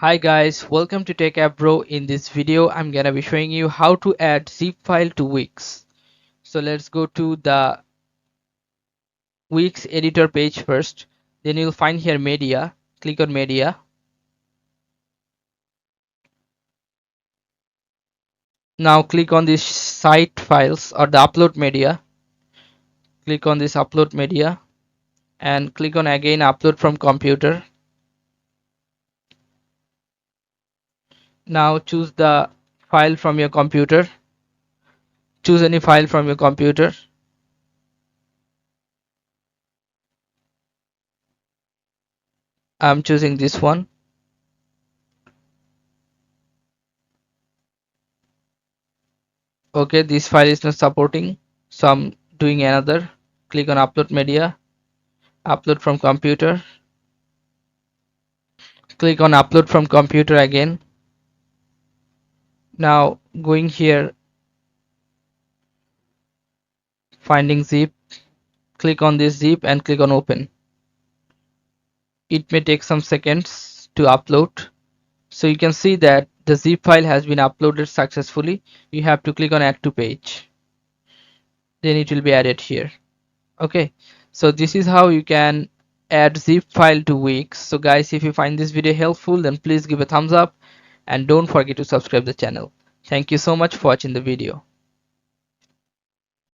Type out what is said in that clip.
Hi guys, welcome to Techavro. In this video, I'm gonna be showing you how to add zip file to Wix. So let's go to the Wix editor page first. Then you'll find here media. Click on media. Now click on this site files or the upload media. Click on this upload media and click on again upload from computer. Now choose the file from your computer. Choose any file from your computer. I'm choosing this one. Okay, this file is not supporting, so I'm doing another. Click on upload media, upload from computer. Click on upload from computer again. Now going here, finding zip, click on this zip and click on open. It may take some seconds to upload. So you can see that the zip file has been uploaded successfully. You have to click on add to page, then it will be added here. Okay, so this is how you can add zip file to Wix. So guys, if you find this video helpful, then please give a thumbs up and don't forget to subscribe the channel. Thank you so much for watching the video.